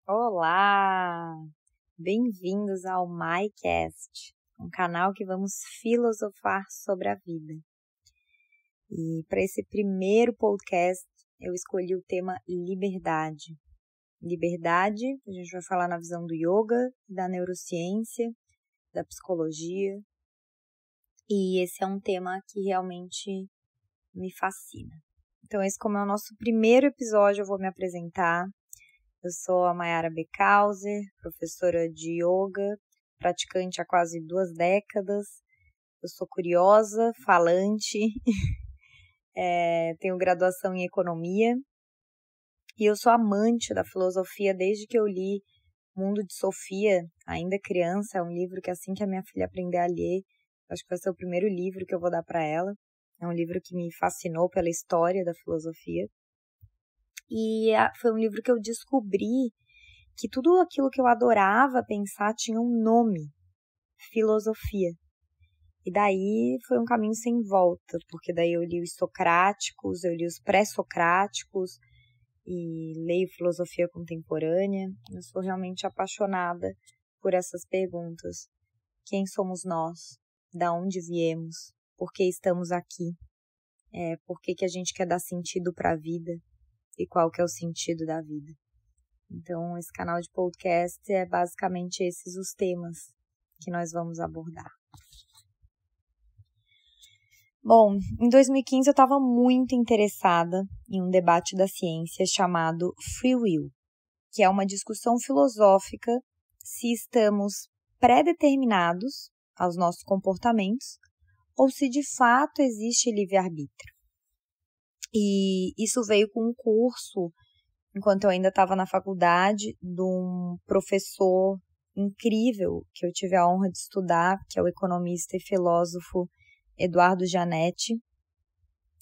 Olá! Bem-vindos ao MyCast, um canal que vamos filosofar sobre a vida. E para esse primeiro podcast, eu escolhi o tema liberdade. Liberdade, a gente vai falar na visão do yoga, da neurociência, da psicologia. E esse é um tema que realmente me fascina. Então, esse como é o nosso primeiro episódio, eu vou me apresentar. Eu sou a Mayara Beckhauser, professora de yoga, praticante há quase 2 décadas. Eu sou curiosa, falante, tenho graduação em economia e eu sou amante da filosofia desde que eu li Mundo de Sofia, ainda criança. É um livro que assim que a minha filha aprender a ler, acho que vai ser o primeiro livro que eu vou dar para ela. É um livro que me fascinou pela história da filosofia. E foi um livro que eu descobri que tudo aquilo que eu adorava pensar tinha um nome, filosofia. E daí foi um caminho sem volta, porque daí eu li os socráticos, eu li os pré-socráticos e leio filosofia contemporânea. Eu sou realmente apaixonada por essas perguntas. Quem somos nós? Da onde viemos? Por que estamos aqui? Por que a gente quer dar sentido para a vida? E qual que é o sentido da vida? Então, esse canal de podcast é basicamente esses os temas que nós vamos abordar. Bom, em 2015 eu estava muito interessada em um debate da ciência chamado Free Will, que é uma discussão filosófica se estamos predeterminados aos nossos comportamentos ou se de fato existe livre-arbítrio. E isso veio com um curso, enquanto eu ainda estava na faculdade, de um professor incrível que eu tive a honra de estudar, que é o economista e filósofo Eduardo Janetti.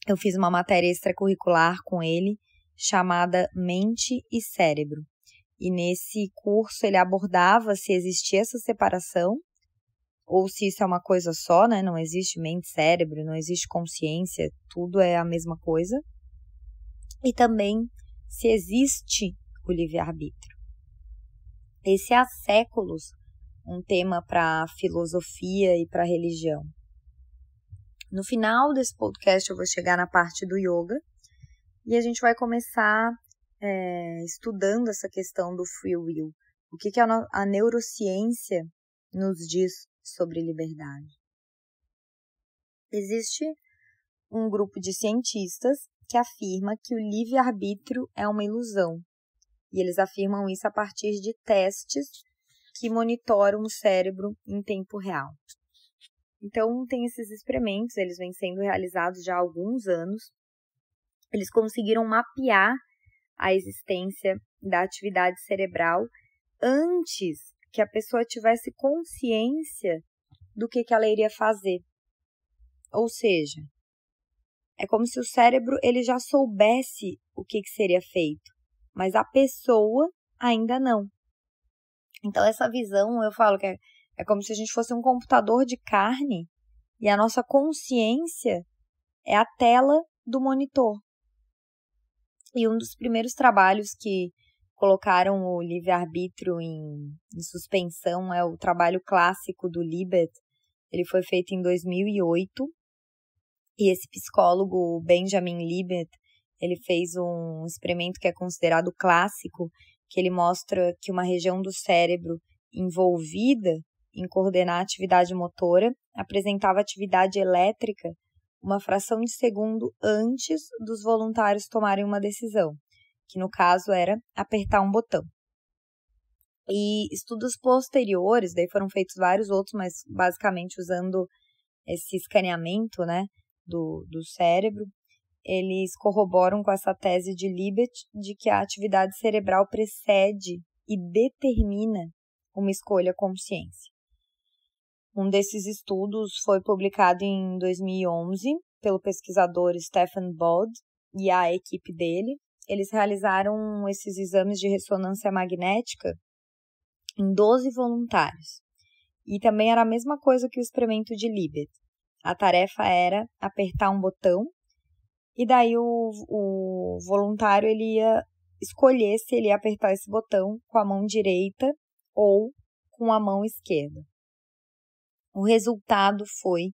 Eu fiz uma matéria extracurricular com ele, chamada Mente e Cérebro. E nesse curso ele abordava se existia essa separação, ou se isso é uma coisa só, né? Não existe mente e cérebro, não existe consciência, tudo é a mesma coisa. E também se existe o livre-arbítrio. Esse é há séculos um tema para a filosofia e para a religião. No final desse podcast eu vou chegar na parte do yoga e a gente vai começar estudando essa questão do free will. O que a neurociência nos diz sobre liberdade. Existe um grupo de cientistas que afirma que o livre-arbítrio é uma ilusão. E eles afirmam isso a partir de testes que monitoram o cérebro em tempo real. Então, tem esses experimentos, eles vêm sendo realizados já há alguns anos. Eles conseguiram mapear a existência da atividade cerebral antes que a pessoa tivesse consciência do que ela iria fazer. Ou seja, é como se o cérebro ele já soubesse o que seria feito, mas a pessoa ainda não. Então, essa visão, eu falo que é como se a gente fosse um computador de carne e a nossa consciência é a tela do monitor. E um dos primeiros trabalhos que colocaram o livre-arbítrio em suspensão é o trabalho clássico do Libet. Ele foi feito em 2008 e esse psicólogo Benjamin Libet, ele fez um experimento que é considerado clássico, que ele mostra que uma região do cérebro envolvida em coordenar a atividade motora apresentava atividade elétrica uma fração de segundo antes dos voluntários tomarem uma decisão, que no caso era apertar um botão. E estudos posteriores, daí foram feitos vários outros, mas basicamente usando esse escaneamento, né, do cérebro, eles corroboram com essa tese de Libet de que a atividade cerebral precede e determina uma escolha consciência. Um desses estudos foi publicado em 2011 pelo pesquisador Stephen Bold e a equipe dele. Eles realizaram esses exames de ressonância magnética em 12 voluntários. E também era a mesma coisa que o experimento de Libet. A tarefa era apertar um botão e daí o voluntário ele ia escolher se ele ia apertar esse botão com a mão direita ou com a mão esquerda. O resultado foi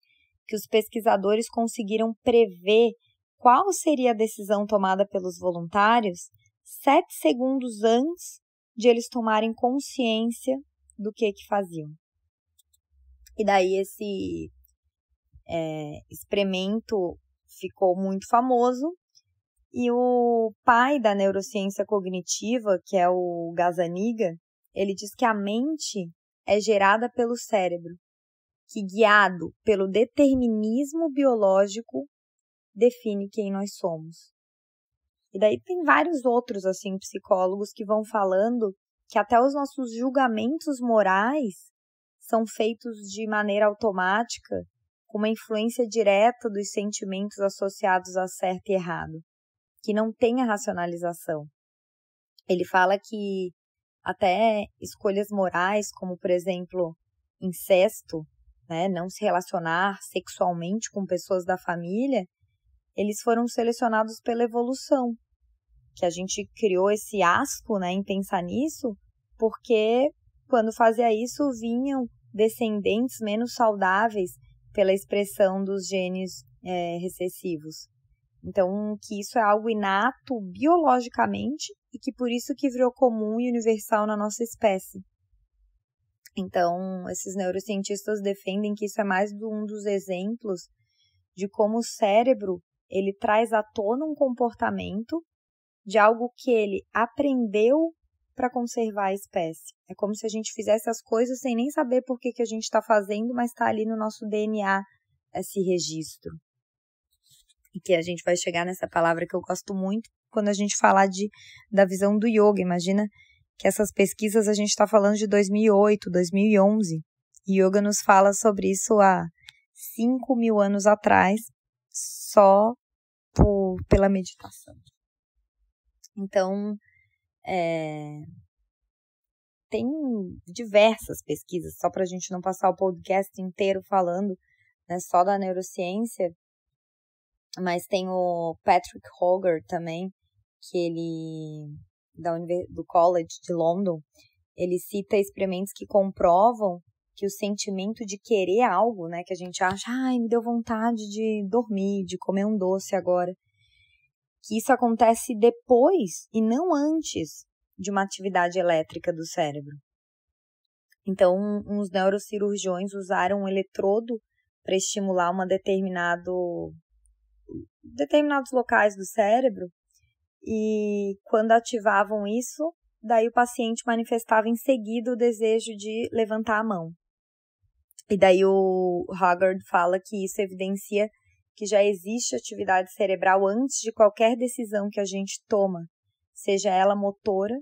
que os pesquisadores conseguiram prever qual seria a decisão tomada pelos voluntários 7 segundos antes de eles tomarem consciência do que faziam. E daí esse experimento ficou muito famoso e o pai da neurociência cognitiva, que é o Gazzaniga, ele diz que a mente é gerada pelo cérebro, que guiado pelo determinismo biológico define quem nós somos. E daí tem vários outros assim psicólogos que vão falando que até os nossos julgamentos morais são feitos de maneira automática, com uma influência direta dos sentimentos associados a certo e errado, que não tem a racionalização. Ele fala que até escolhas morais, como por exemplo, incesto, né, não se relacionar sexualmente com pessoas da família, eles foram selecionados pela evolução, que a gente criou esse asco, né, em pensar nisso, porque quando fazia isso vinham descendentes menos saudáveis pela expressão dos genes recessivos. Então, que isso é algo inato biologicamente e que por isso que virou comum e universal na nossa espécie. Então, esses neurocientistas defendem que isso é mais um dos exemplos de como o cérebro ele traz à tona um comportamento de algo que ele aprendeu para conservar a espécie. É como se a gente fizesse as coisas sem nem saber por que a gente está fazendo, mas está ali no nosso DNA esse registro. E que a gente vai chegar nessa palavra que eu gosto muito quando a gente falar da visão do yoga. Imagina que essas pesquisas a gente está falando de 2008, 2011. E yoga nos fala sobre isso há 5.000 anos atrás, só pela meditação. Então, tem diversas pesquisas, só para a gente não passar o podcast inteiro falando, né, só da neurociência, mas tem o Patrick Holger também, que ele, do College de London, ele cita experimentos que comprovam que o sentimento de querer algo, né, que a gente acha, me deu vontade de dormir, de comer um doce agora, que isso acontece depois e não antes de uma atividade elétrica do cérebro. Então, uns neurocirurgiões usaram um eletrodo para estimular determinados locais do cérebro e quando ativavam isso, daí o paciente manifestava em seguida o desejo de levantar a mão. E daí o Haggard fala que isso evidencia que já existe atividade cerebral antes de qualquer decisão que a gente toma, seja ela motora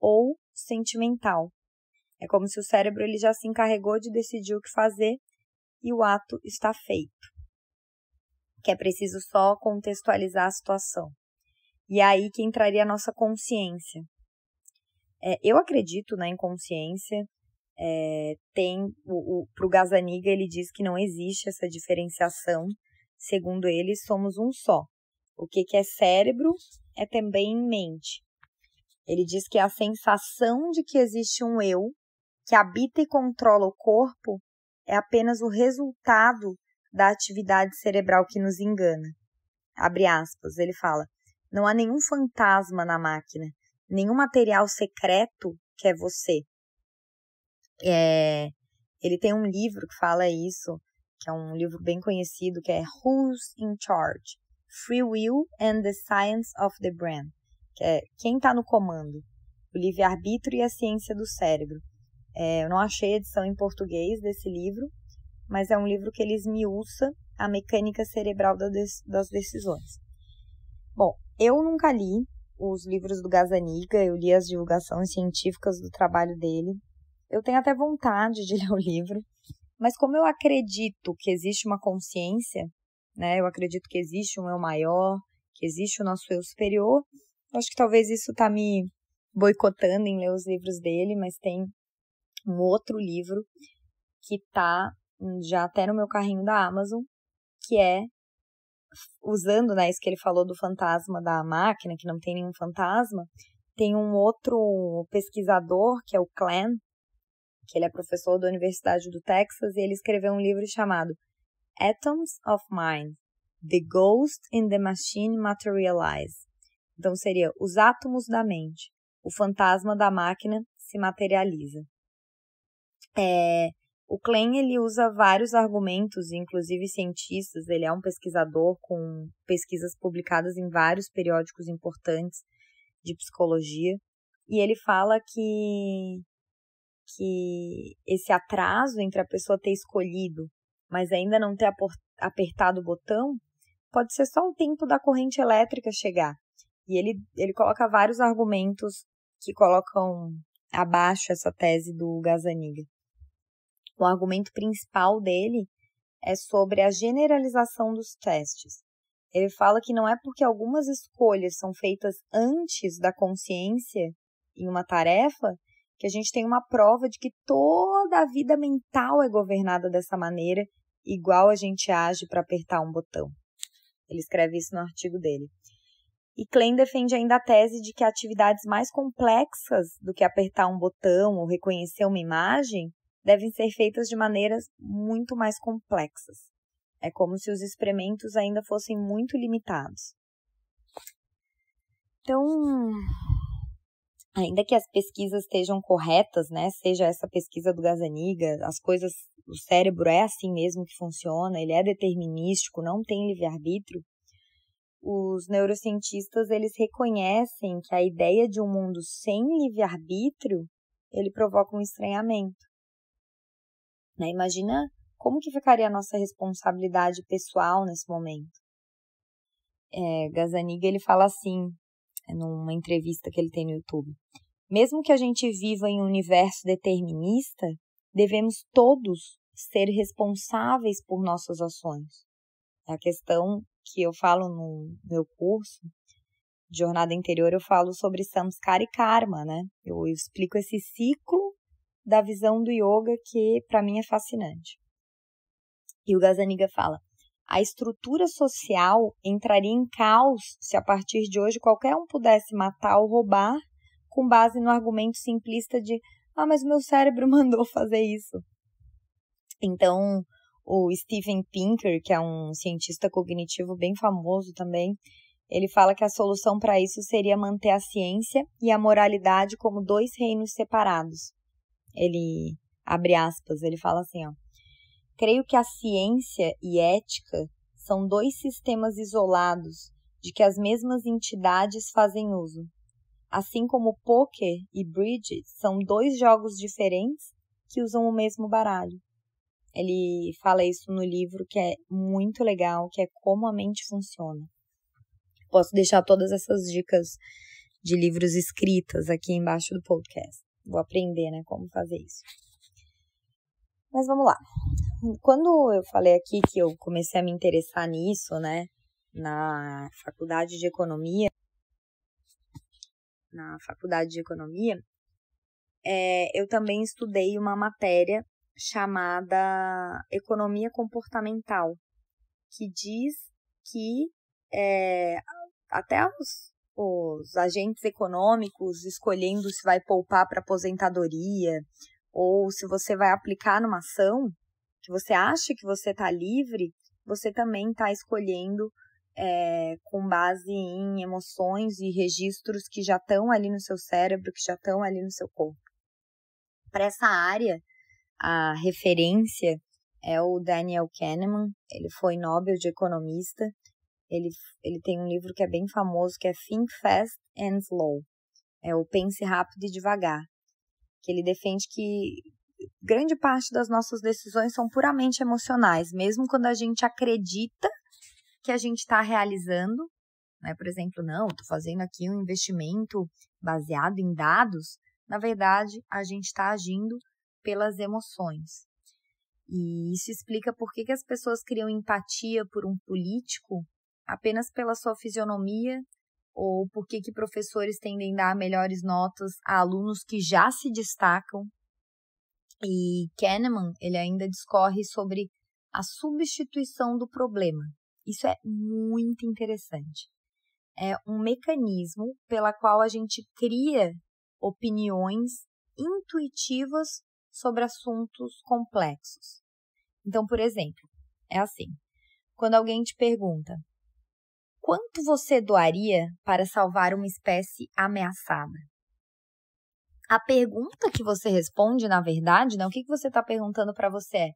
ou sentimental. É como se o cérebro ele já se encarregou de decidir o que fazer e o ato está feito. Que é preciso só contextualizar a situação. E aí que entraria a nossa consciência. Eu acredito na inconsciência. Para o Gazzaniga, ele diz que não existe essa diferenciação. Segundo ele, somos um só. O que é cérebro é também mente. Ele diz que a sensação de que existe um eu que habita e controla o corpo é apenas o resultado da atividade cerebral que nos engana. Abre aspas, ele fala, não há nenhum fantasma na máquina, nenhum material secreto que é você. Ele tem um livro que fala isso, que é um livro bem conhecido, que é Who's in Charge? Free Will and the Science of the Brain, que é Quem está no comando? O livre-arbítrio e a ciência do cérebro. Eu não achei a edição em português desse livro, mas é um livro que ele esmiuça a mecânica cerebral das decisões. Bom, eu nunca li os livros do Gazzaniga, eu li as divulgações científicas do trabalho dele. Eu tenho até vontade de ler o livro, mas como eu acredito que existe uma consciência, né, eu acredito que existe um eu maior, que existe o nosso eu superior, eu acho que talvez isso está me boicotando em ler os livros dele, mas tem um outro livro que está já até no meu carrinho da Amazon, que é usando, né, isso que ele falou do fantasma da máquina, que não tem nenhum fantasma, tem um outro pesquisador, que é o Klein, que ele é professor da Universidade do Texas, e ele escreveu um livro chamado Atoms of Mind, The Ghost in the Machine Materialize. Então seria os átomos da mente, o fantasma da máquina se materializa. O Klein, ele usa vários argumentos, inclusive cientistas, ele é um pesquisador com pesquisas publicadas em vários periódicos importantes de psicologia, e ele fala que esse atraso entre a pessoa ter escolhido, mas ainda não ter apertado o botão, pode ser só o tempo da corrente elétrica chegar. E ele coloca vários argumentos que colocam abaixo essa tese do Gazzaniga. O argumento principal dele é sobre a generalização dos testes. Ele fala que não é porque algumas escolhas são feitas antes da consciência em uma tarefa que a gente tem uma prova de que toda a vida mental é governada dessa maneira, igual a gente age para apertar um botão. Ele escreve isso no artigo dele. E Klein defende ainda a tese de que atividades mais complexas do que apertar um botão ou reconhecer uma imagem devem ser feitas de maneiras muito mais complexas. É como se os experimentos ainda fossem muito limitados. Então, ainda que as pesquisas estejam corretas, né, seja essa pesquisa do Gazzaniga, as coisas, o cérebro é assim mesmo que funciona, ele é determinístico, não tem livre-arbítrio, os neurocientistas, eles reconhecem que a ideia de um mundo sem livre-arbítrio, ele provoca um estranhamento. Né? Imagina como que ficaria a nossa responsabilidade pessoal nesse momento. Gazzaniga, ele fala assim, numa entrevista que ele tem no YouTube. Mesmo que a gente viva em um universo determinista, devemos todos ser responsáveis por nossas ações. É a questão que eu falo no meu curso de Jornada Interior, eu falo sobre samskara e karma, né? Eu explico esse ciclo da visão do yoga que para mim é fascinante. E o Gazzaniga fala, a estrutura social entraria em caos se a partir de hoje qualquer um pudesse matar ou roubar com base no argumento simplista de mas meu cérebro mandou fazer isso. Então, o Steven Pinker, que é um cientista cognitivo bem famoso também, ele fala que a solução para isso seria manter a ciência e a moralidade como dois reinos separados. Ele, abre aspas, ele fala assim, creio que a ciência e ética são dois sistemas isolados de que as mesmas entidades fazem uso. Assim como poker e bridge são dois jogos diferentes que usam o mesmo baralho. Ele fala isso no livro que é muito legal, que é Como a Mente Funciona. Posso deixar todas essas dicas de livros escritas aqui embaixo do podcast. Vou aprender, né, como fazer isso. Mas vamos lá. Quando eu falei aqui que eu comecei a me interessar nisso, né, na faculdade de economia, eu também estudei uma matéria chamada Economia Comportamental, que diz que até os agentes econômicos escolhendo se vai poupar para aposentadoria ou se você vai aplicar numa ação que você acha que você está livre, você também está escolhendo com base em emoções e registros que já estão ali no seu cérebro, que já estão ali no seu corpo. Para essa área, a referência é o Daniel Kahneman, ele foi Nobel de Economista, ele tem um livro que é bem famoso, que é Think Fast and Slow, é o Pense Rápido e Devagar, que ele defende que grande parte das nossas decisões são puramente emocionais, mesmo quando a gente acredita que a gente está realizando, né? Por exemplo, estou fazendo aqui um investimento baseado em dados, na verdade, a gente está agindo pelas emoções. E isso explica por que as pessoas criam empatia por um político apenas pela sua fisionomia, ou por que professores tendem a dar melhores notas a alunos que já se destacam. E Kahneman, ele ainda discorre sobre a substituição do problema. Isso é muito interessante. é um mecanismo pela qual a gente cria opiniões intuitivas sobre assuntos complexos. Então, por exemplo, é assim, quando alguém te pergunta, quanto você doaria para salvar uma espécie ameaçada? A pergunta que você responde, na verdade, né, o que você está perguntando para você é,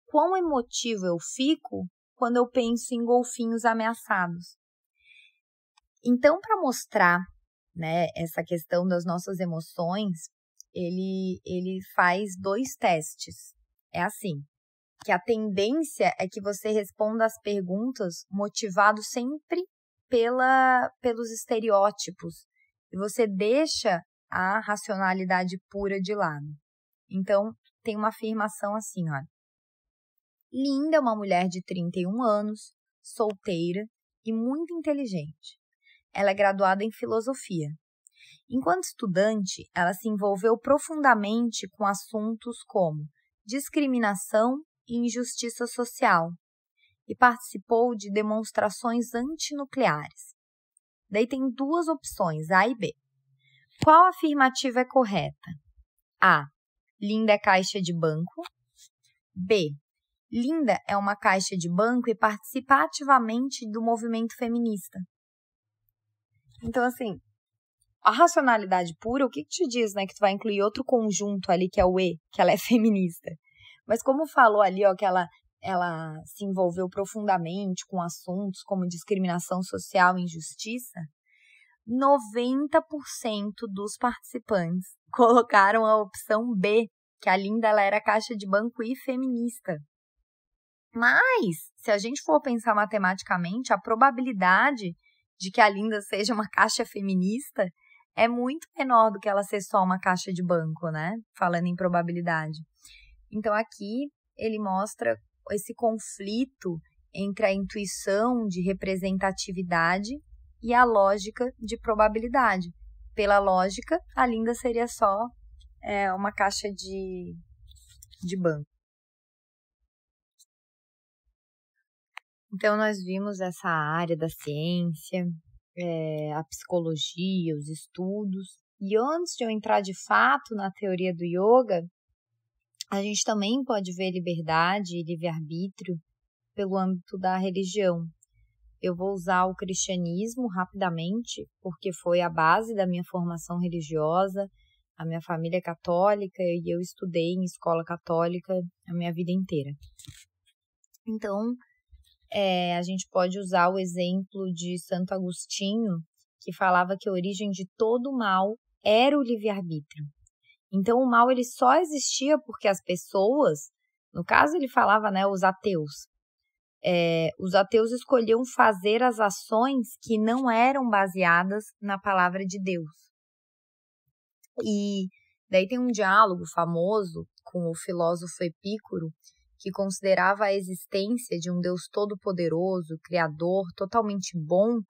quão emotivo eu fico quando eu penso em golfinhos ameaçados? Então, para mostrar, né, essa questão das nossas emoções, ele faz 2 testes. É assim, que a tendência é que você responda as perguntas motivado sempre pelos estereótipos. E você deixa a racionalidade pura de lado. Então, tem uma afirmação assim, olha. Linda é uma mulher de 31 anos, solteira e muito inteligente. Ela é graduada em filosofia. Enquanto estudante, ela se envolveu profundamente com assuntos como discriminação e injustiça social e participou de demonstrações antinucleares. Daí tem 2 opções, A e B. Qual afirmativa é correta? A. Linda é caixa de banco. B. Linda é uma caixa de banco e participa ativamente do movimento feminista. Então, assim, a racionalidade pura, o que te diz, né? Que tu vai incluir outro conjunto ali, que é o E, que ela é feminista. Mas como falou ali, ó, que ela se envolveu profundamente com assuntos como discriminação social e injustiça, 90% dos participantes colocaram a opção B, que a Linda ela era caixa de banco e feminista. Mas, se a gente for pensar matematicamente, a probabilidade de que a Linda seja uma caixa feminista é muito menor do que ela ser só uma caixa de banco, né? Falando em probabilidade. Então, aqui ele mostra esse conflito entre a intuição de representatividade e a lógica de probabilidade. Pela lógica, a Linda seria só uma caixa de banco. Então, nós vimos essa área da ciência, a psicologia, os estudos. E antes de eu entrar de fato na teoria do yoga, a gente também pode ver liberdade e livre-arbítrio pelo âmbito da religião. Eu vou usar o cristianismo rapidamente, porque foi a base da minha formação religiosa. A minha família é católica e eu estudei em escola católica a minha vida inteira. Então, a gente pode usar o exemplo de Santo Agostinho, que falava que a origem de todo mal era o livre-arbítrio. Então, o mal ele só existia porque as pessoas, no caso ele falava, né, os ateus escolhiam fazer as ações que não eram baseadas na palavra de Deus. E daí tem um diálogo famoso com o filósofo Epicuro, que considerava a existência de um Deus todo-poderoso, criador, totalmente bom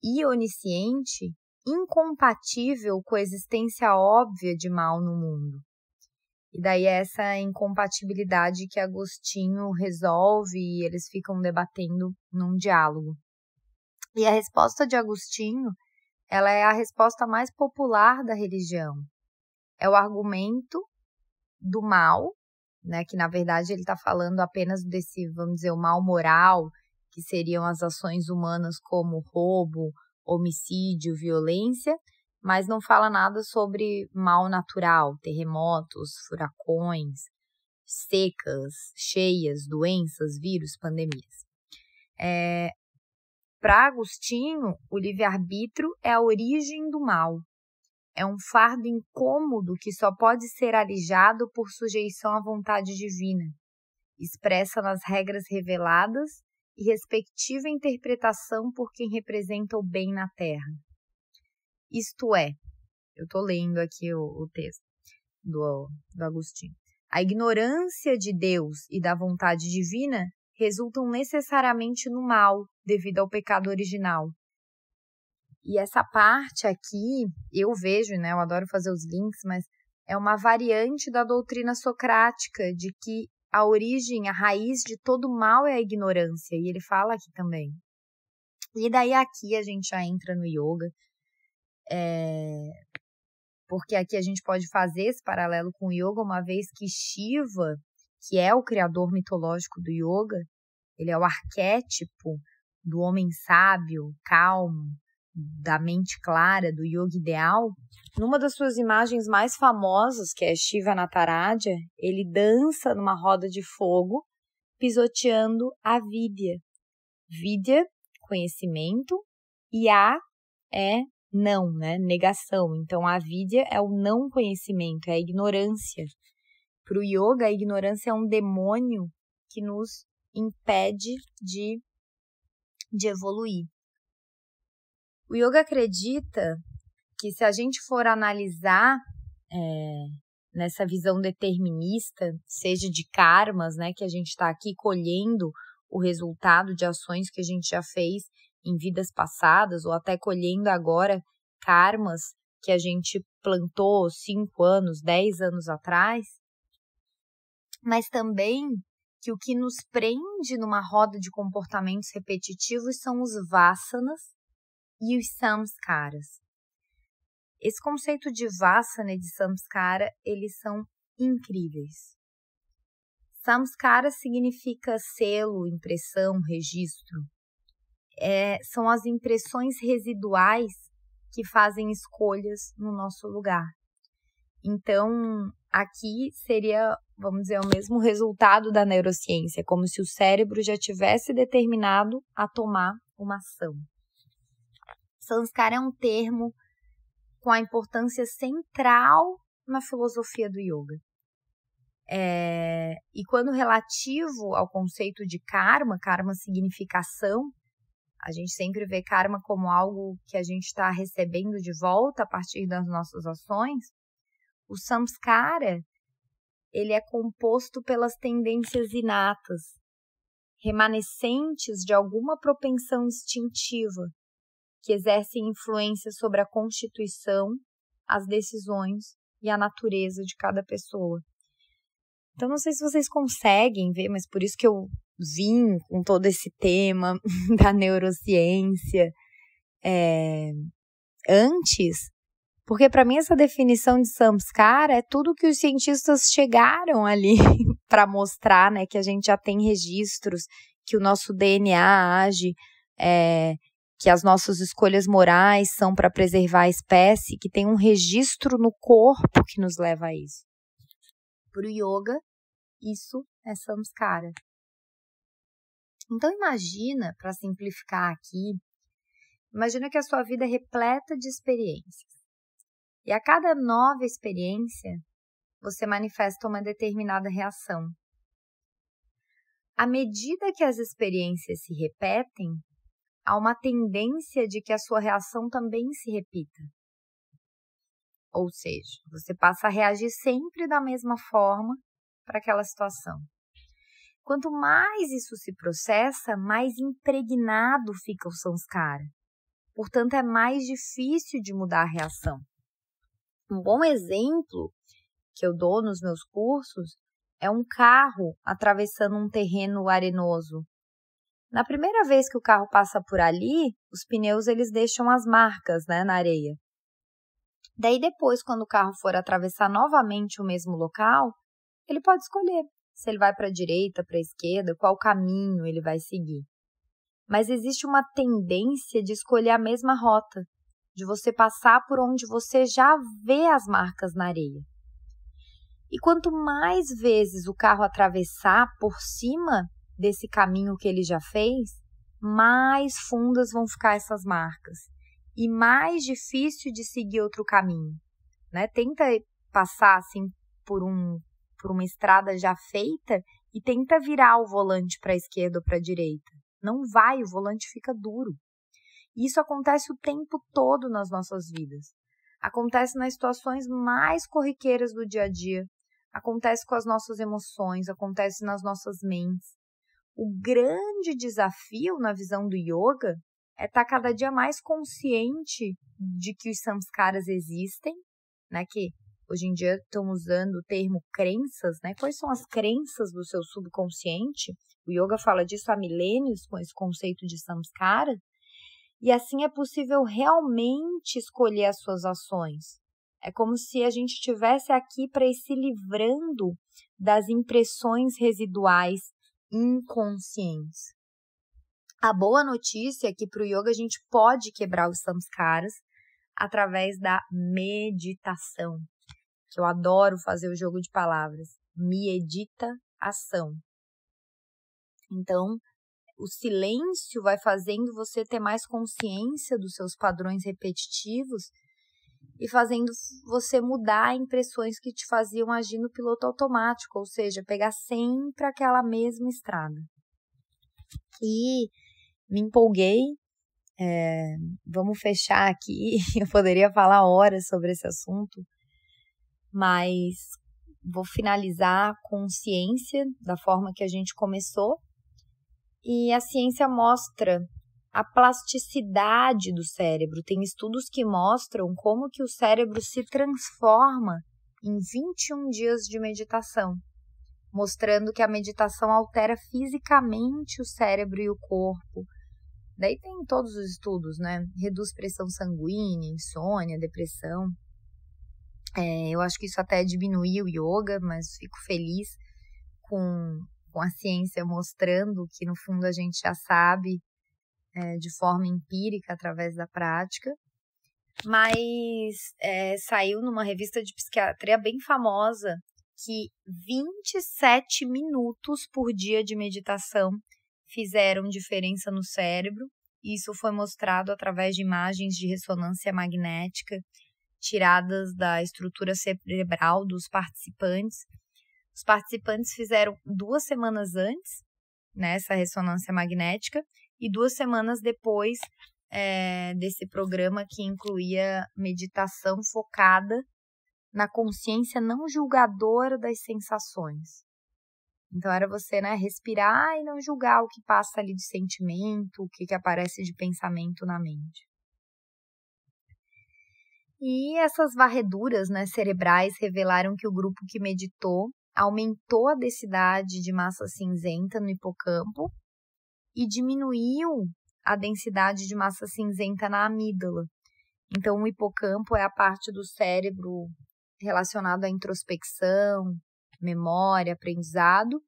e onisciente, incompatível com a existência óbvia de mal no mundo. E daí é essa incompatibilidade que Agostinho resolve e eles ficam debatendo num diálogo. E a resposta de Agostinho, ela é a resposta mais popular da religião. É o argumento do mal, né, que na verdade ele está falando apenas desse, vamos dizer, o mal moral, que seriam as ações humanas como roubo, homicídio, violência, mas não fala nada sobre mal natural, terremotos, furacões, secas, cheias, doenças, vírus, pandemias. Para Agostinho, o livre-arbítrio é a origem do mal. É um fardo incômodo que só pode ser alijado por sujeição à vontade divina, expressa nas regras reveladas e respectiva interpretação por quem representa o bem na terra. Isto é, eu estou lendo aqui o texto do Agostinho, a ignorância de Deus e da vontade divina resultam necessariamente no mal devido ao pecado original. E essa parte aqui, eu vejo, né, eu adoro fazer os links, mas é uma variante da doutrina socrática de que a origem, a raiz de todo mal é a ignorância, e ele fala aqui também. E daí aqui a gente já entra no yoga, porque aqui a gente pode fazer esse paralelo com o yoga, uma vez que Shiva, que é o criador mitológico do yoga, ele é o arquétipo do homem sábio, calmo, da mente clara, do yoga ideal. Numa das suas imagens mais famosas, que é Shiva Nataraja, ele dança numa roda de fogo, pisoteando a Vidya. Vidya, conhecimento, e A é não, né? Negação. Então, a Vidya é o não conhecimento, é a ignorância. Para o yoga, a ignorância é um demônio que nos impede de evoluir. O yoga acredita que se a gente for analisar nessa visão determinista, seja de karmas, né, que a gente está aqui colhendo o resultado de ações que a gente já fez em vidas passadas, ou até colhendo agora karmas que a gente plantou 5 anos, 10 anos atrás, mas também que o que nos prende numa roda de comportamentos repetitivos são os vasanas e os samskaras. Esse conceito de vasana e de samskara, eles são incríveis. Samskara significa selo, impressão, registro. São as impressões residuais que fazem escolhas no nosso lugar. Então, aqui seria, vamos dizer, o mesmo resultado da neurociência, como se o cérebro já tivesse determinado a tomar uma ação. Samskara é um termo com a importância central na filosofia do yoga. E quando relativo ao conceito de karma, karma significa ação, a gente sempre vê karma como algo que a gente está recebendo de volta a partir das nossas ações. O samskara, ele é composto pelas tendências inatas, remanescentes de alguma propensão instintiva, que exercem influência sobre a constituição, as decisões e a natureza de cada pessoa. Então, não sei se vocês conseguem ver, mas por isso que eu vim com todo esse tema da neurociência antes, porque para mim essa definição de samskara é tudo que os cientistas chegaram ali para mostrar, né, que a gente já tem registros, que o nosso DNA age, que as nossas escolhas morais são para preservar a espécie, que tem um registro no corpo que nos leva a isso. Para o yoga, isso é samskara. Então imagina, para simplificar aqui, imagina que a sua vida é repleta de experiências. E a cada nova experiência, você manifesta uma determinada reação. À medida que as experiências se repetem, há uma tendência de que a sua reação também se repita. Ou seja, você passa a reagir sempre da mesma forma para aquela situação. Quanto mais isso se processa, mais impregnado fica o samskara. Portanto, é mais difícil de mudar a reação. Um bom exemplo que eu dou nos meus cursos é um carro atravessando um terreno arenoso. Na primeira vez que o carro passa por ali, os pneus eles deixam as marcas, né, na areia. Daí depois, quando o carro for atravessar novamente o mesmo local, ele pode escolher se ele vai para a direita, para a esquerda, qual caminho ele vai seguir. Mas existe uma tendência de escolher a mesma rota, de você passar por onde você já vê as marcas na areia. E quanto mais vezes o carro atravessar por cima desse caminho que ele já fez, mais fundas vão ficar essas marcas e mais difícil de seguir outro caminho, né? Tenta passar assim por uma estrada já feita e tenta virar o volante para a esquerda ou para a direita. Não vai, o volante fica duro. Isso acontece o tempo todo nas nossas vidas. Acontece nas situações mais corriqueiras do dia a dia. Acontece com as nossas emoções, acontece nas nossas mentes. O grande desafio na visão do yoga é estar cada dia mais consciente de que os samskaras existem, né? Que hoje em dia estão usando o termo crenças, né? Quais são as crenças do seu subconsciente? O yoga fala disso há milênios com esse conceito de samskara. E assim é possível realmente escolher as suas ações. É como se a gente estivesse aqui para ir se livrando das impressões residuais inconscientes. A boa notícia é que para o yoga a gente pode quebrar os samskaras através da meditação, que eu adoro fazer o jogo de palavras. Meditação. Então, o silêncio vai fazendo você ter mais consciência dos seus padrões repetitivos e fazendo você mudar impressões que te faziam agir no piloto automático, ou seja, pegar sempre aquela mesma estrada. E me empolguei, vamos fechar aqui, eu poderia falar horas sobre esse assunto, mas vou finalizar com ciência, da forma que a gente começou. E a ciência mostra a plasticidade do cérebro. Tem estudos que mostram como que o cérebro se transforma em 21 dias de meditação, mostrando que a meditação altera fisicamente o cérebro e o corpo. Daí tem todos os estudos, né? Reduz pressão sanguínea, insônia, depressão. Eu acho que isso até diminui o yoga, mas fico feliz com a ciência mostrando que, no fundo, a gente já sabe de forma empírica, através da prática. Mas saiu numa revista de psiquiatria bem famosa que 27 minutos por dia de meditação fizeram diferença no cérebro. Isso foi mostrado através de imagens de ressonância magnética tiradas da estrutura cerebral dos participantes. Os participantes fizeram 2 semanas antes, essa ressonância magnética, e 2 semanas depois desse programa que incluía meditação focada na consciência não julgadora das sensações. Então, era você respirar e não julgar o que passa ali de sentimento, o que aparece de pensamento na mente. E essas varreduras cerebrais revelaram que o grupo que meditou aumentou a densidade de massa cinzenta no hipocampo e diminuiu a densidade de massa cinzenta na amígdala. Então, o hipocampo é a parte do cérebro relacionada à introspecção, memória, aprendizado,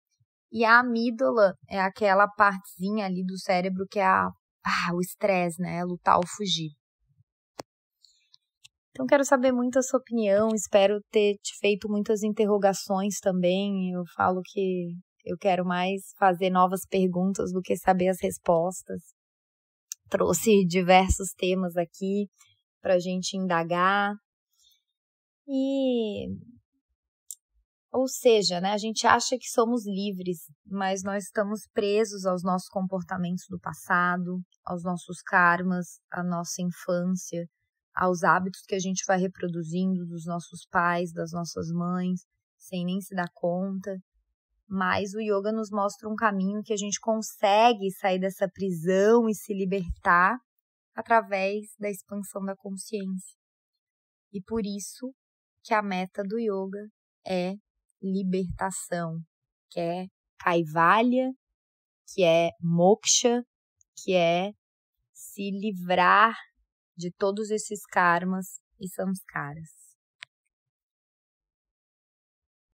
e a amígdala é aquela partezinha ali do cérebro que é o estresse, lutar ou fugir. Então, quero saber muito a sua opinião, espero ter te feito muitas interrogações também. Eu falo que eu quero mais fazer novas perguntas do que saber as respostas. Trouxe diversos temas aqui para a gente indagar. Ou seja, a gente acha que somos livres, mas nós estamos presos aos nossos comportamentos do passado, aos nossos karmas, à nossa infância, aos hábitos que a gente vai reproduzindo dos nossos pais, das nossas mães, sem nem se dar conta. Mas o yoga nos mostra um caminho que a gente consegue sair dessa prisão e se libertar através da expansão da consciência. E por isso que a meta do yoga é libertação, que é kaivalya, que é moksha, que é se livrar de todos esses karmas e samskaras.